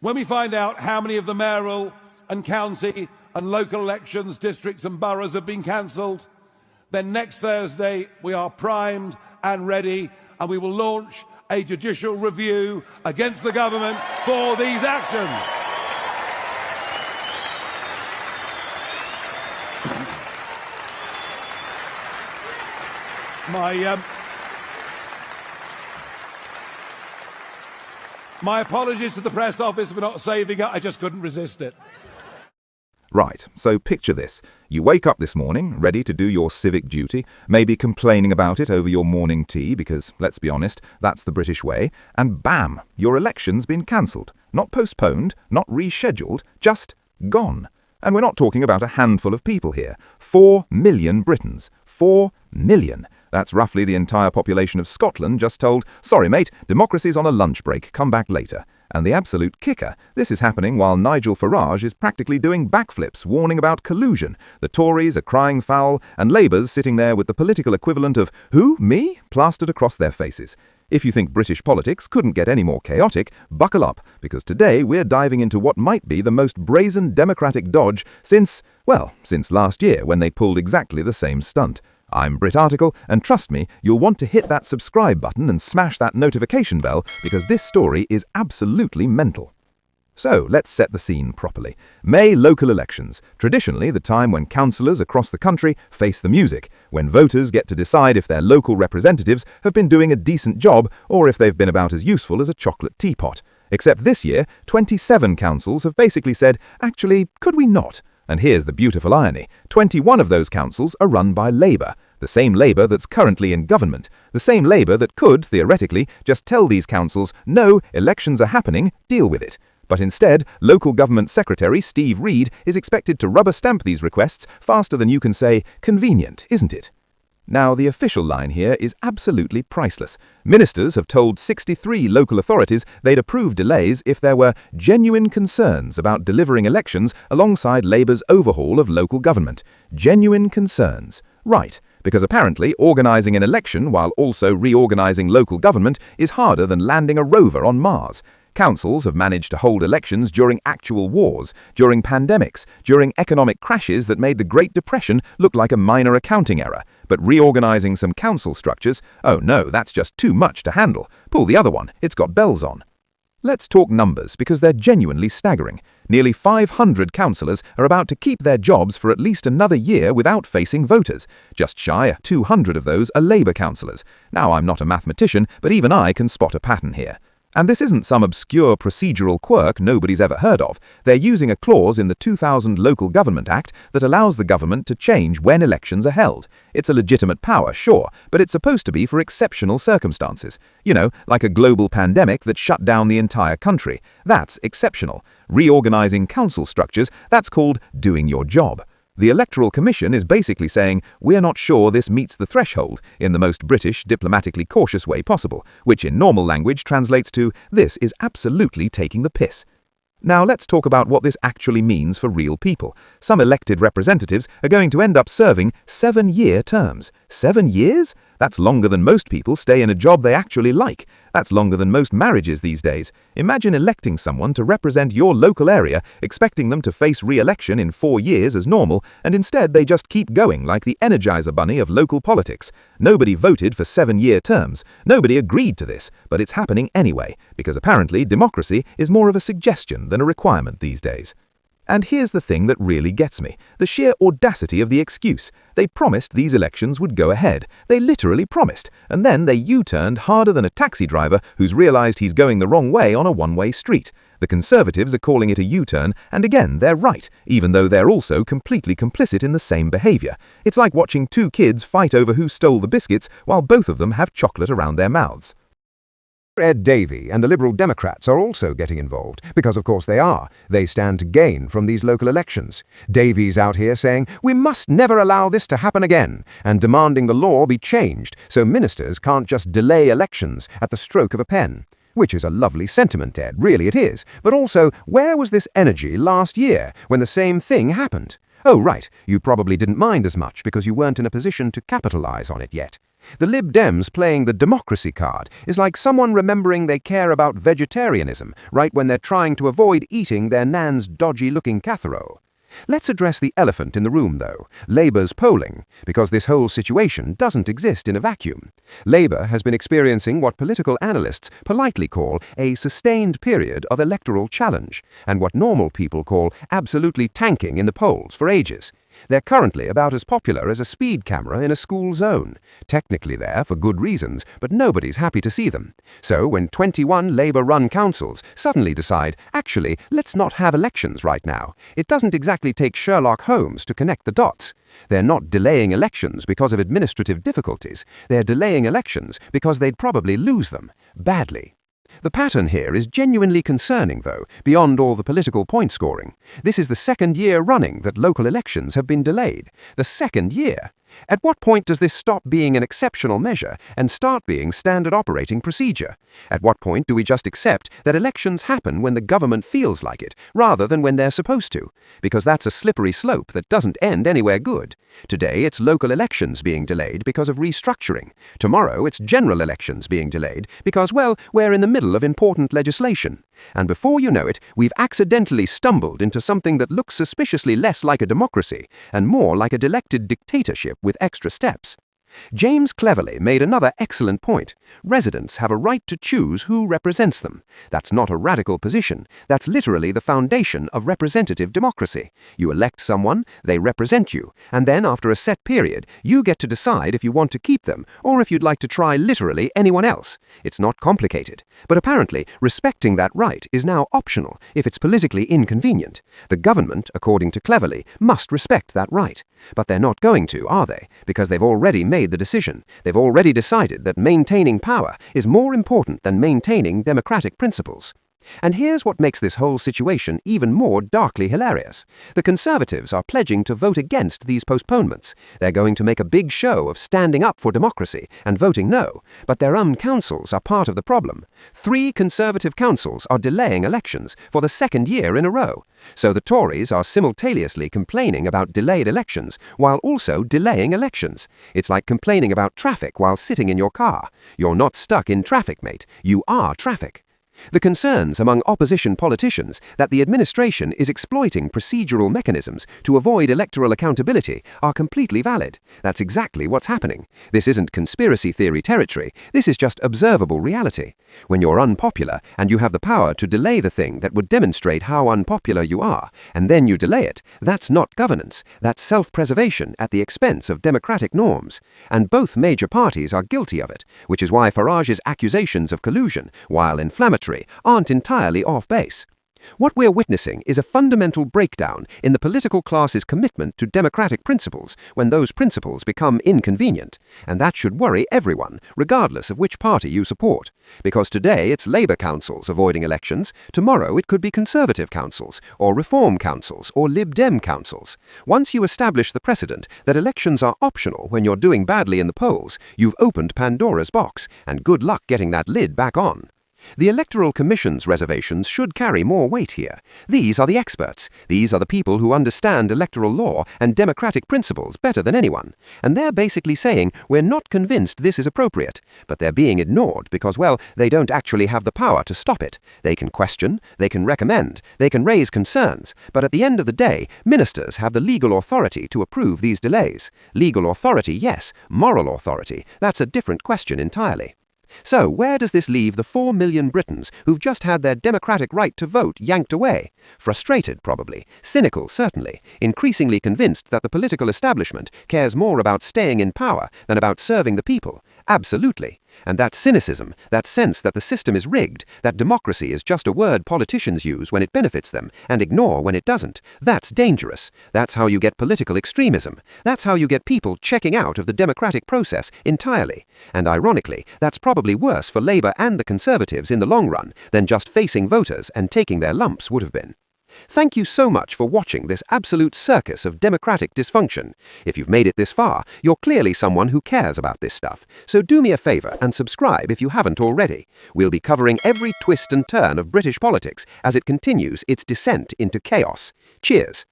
When we find out how many of the mayoral and county and local elections, districts and boroughs have been cancelled, then next Thursday we are primed and ready, and we will launch a judicial review against the government for these actions. My apologies to the press office for not saving it. I just couldn't resist it. Right, so picture this. You wake up this morning, ready to do your civic duty, maybe complaining about it over your morning tea, because, let's be honest, that's the British way, and bam, your election's been cancelled. Not postponed, not rescheduled, just gone. And we're not talking about a handful of people here. 4 million Britons. 4 million. That's roughly the entire population of Scotland just told, sorry mate, democracy's on a lunch break, come back later. And the absolute kicker, this is happening while Nigel Farage is practically doing backflips, warning about collusion. The Tories are crying foul, and Labour's sitting there with the political equivalent of, who, me, plastered across their faces. If you think British politics couldn't get any more chaotic, buckle up, because today we're diving into what might be the most brazen democratic dodge since last year when they pulled exactly the same stunt. I'm Brit Article, and trust me, you'll want to hit that subscribe button and smash that notification bell because this story is absolutely mental. So, let's set the scene properly. May local elections, traditionally the time when councillors across the country face the music, when voters get to decide if their local representatives have been doing a decent job or if they've been about as useful as a chocolate teapot. Except this year, 27 councils have basically said, actually, could we not? And here's the beautiful irony. 21 of those councils are run by Labour, the same Labour that's currently in government, the same Labour that could, theoretically, just tell these councils, no, elections are happening, deal with it. But instead, local government secretary Steve Reid is expected to rubber stamp these requests faster than you can say, convenient, isn't it? Now, the official line here is absolutely priceless. Ministers have told 63 local authorities they'd approve delays if there were genuine concerns about delivering elections alongside Labour's overhaul of local government. Genuine concerns. Right, because apparently organising an election while also reorganising local government is harder than landing a rover on Mars. Councils have managed to hold elections during actual wars, during pandemics, during economic crashes that made the Great Depression look like a minor accounting error. But reorganising some council structures, oh no, that's just too much to handle. Pull the other one, it's got bells on. Let's talk numbers, because they're genuinely staggering. Nearly 500 councillors are about to keep their jobs for at least another year without facing voters. Just shy of 200 of those are Labour councillors. Now, I'm not a mathematician, but even I can spot a pattern here. And this isn't some obscure procedural quirk nobody's ever heard of. They're using a clause in the 2000 Local Government Act that allows the government to change when elections are held. It's a legitimate power, sure, but it's supposed to be for exceptional circumstances. You know, like a global pandemic that shut down the entire country. That's exceptional. Reorganizing council structures, that's called doing your job. The Electoral Commission is basically saying, we're not sure this meets the threshold, in the most British, diplomatically cautious way possible, which in normal language translates to, this is absolutely taking the piss. Now let's talk about what this actually means for real people. Some elected representatives are going to end up serving 7-year terms. 7 years? That's longer than most people stay in a job they actually like. That's longer than most marriages these days. Imagine electing someone to represent your local area, expecting them to face re-election in 4 years as normal, and instead they just keep going like the Energizer Bunny of local politics. Nobody voted for 7-year terms. Nobody agreed to this, but it's happening anyway, because apparently democracy is more of a suggestion than a requirement these days. And here's the thing that really gets me, the sheer audacity of the excuse. They promised these elections would go ahead. They literally promised, and then they U-turned harder than a taxi driver who's realised he's going the wrong way on a one-way street. The Conservatives are calling it a U-turn, and again, they're right, even though they're also completely complicit in the same behaviour. It's like watching two kids fight over who stole the biscuits while both of them have chocolate around their mouths. Ed Davey and the Liberal Democrats are also getting involved, because of course they are. They stand to gain from these local elections. Davey's out here saying, we must never allow this to happen again, and demanding the law be changed so ministers can't just delay elections at the stroke of a pen. Which is a lovely sentiment, Ed, really it is. But also, where was this energy last year when the same thing happened? Oh, right, you probably didn't mind as much because you weren't in a position to capitalise on it yet. The Lib Dems playing the democracy card is like someone remembering they care about vegetarianism right when they're trying to avoid eating their nan's dodgy-looking casserole. Let's address the elephant in the room, though, Labour's polling, because this whole situation doesn't exist in a vacuum. Labour has been experiencing what political analysts politely call a sustained period of electoral challenge, and what normal people call absolutely tanking in the polls for ages. They're currently about as popular as a speed camera in a school zone. Technically there for good reasons, but nobody's happy to see them. So when 21 Labour-run councils suddenly decide, actually, let's not have elections right now, it doesn't exactly take Sherlock Holmes to connect the dots. They're not delaying elections because of administrative difficulties. They're delaying elections because they'd probably lose them, badly. The pattern here is genuinely concerning, though, beyond all the political point scoring. This is the second year running that local elections have been delayed. The second year. At what point does this stop being an exceptional measure and start being standard operating procedure? At what point do we just accept that elections happen when the government feels like it, rather than when they're supposed to? Because that's a slippery slope that doesn't end anywhere good. Today it's local elections being delayed because of restructuring. Tomorrow it's general elections being delayed because, well, we're in the middle of important legislation. And before you know it, we've accidentally stumbled into something that looks suspiciously less like a democracy and more like a delected dictatorship with extra steps. James cleverly made another excellent point. Residents have a right to choose who represents them. That's not a radical position. That's literally the foundation of representative democracy. You elect someone, they represent you, and then after a set period, you get to decide if you want to keep them or if you'd like to try literally anyone else. It's not complicated. But apparently, respecting that right is now optional if it's politically inconvenient. The government, according to Cleverly, must respect that right. But they're not going to, are they? Because they've already made the decision. They've already decided that maintaining power is more important than maintaining democratic principles. And here's what makes this whole situation even more darkly hilarious. The Conservatives are pledging to vote against these postponements. They're going to make a big show of standing up for democracy and voting no, but their own councils are part of the problem. 3 Conservative councils are delaying elections for the second year in a row. So the Tories are simultaneously complaining about delayed elections while also delaying elections. It's like complaining about traffic while sitting in your car. You're not stuck in traffic, mate. You are traffic. The concerns among opposition politicians that the administration is exploiting procedural mechanisms to avoid electoral accountability are completely valid. That's exactly what's happening. This isn't conspiracy theory territory. This is just observable reality. When you're unpopular and you have the power to delay the thing that would demonstrate how unpopular you are, and then you delay it, that's not governance. That's self-preservation at the expense of democratic norms. And both major parties are guilty of it, which is why Farage's accusations of collusion, while inflammatory, aren't entirely off base. What we're witnessing is a fundamental breakdown in the political class's commitment to democratic principles when those principles become inconvenient, and that should worry everyone, regardless of which party you support. Because today it's Labour councils avoiding elections, tomorrow it could be Conservative councils, or Reform councils, or Lib Dem councils. Once you establish the precedent that elections are optional when you're doing badly in the polls, you've opened Pandora's box, and good luck getting that lid back on. The Electoral Commission's reservations should carry more weight here. These are the experts. These are the people who understand electoral law and democratic principles better than anyone. And they're basically saying, we're not convinced this is appropriate. But they're being ignored because, well, they don't actually have the power to stop it. They can question, they can recommend, they can raise concerns. But at the end of the day, ministers have the legal authority to approve these delays. Legal authority, yes. Moral authority, that's a different question entirely. So, where does this leave the 4 million Britons who've just had their democratic right to vote yanked away? Frustrated, probably. Cynical, certainly. Increasingly convinced that the political establishment cares more about staying in power than about serving the people. Absolutely. And that cynicism, that sense that the system is rigged, that democracy is just a word politicians use when it benefits them and ignore when it doesn't, that's dangerous. That's how you get political extremism. That's how you get people checking out of the democratic process entirely. And ironically, that's probably worse for Labour and the Conservatives in the long run than just facing voters and taking their lumps would have been. Thank you so much for watching this absolute circus of democratic dysfunction. If you've made it this far, you're clearly someone who cares about this stuff. So do me a favour and subscribe if you haven't already. We'll be covering every twist and turn of British politics as it continues its descent into chaos. Cheers.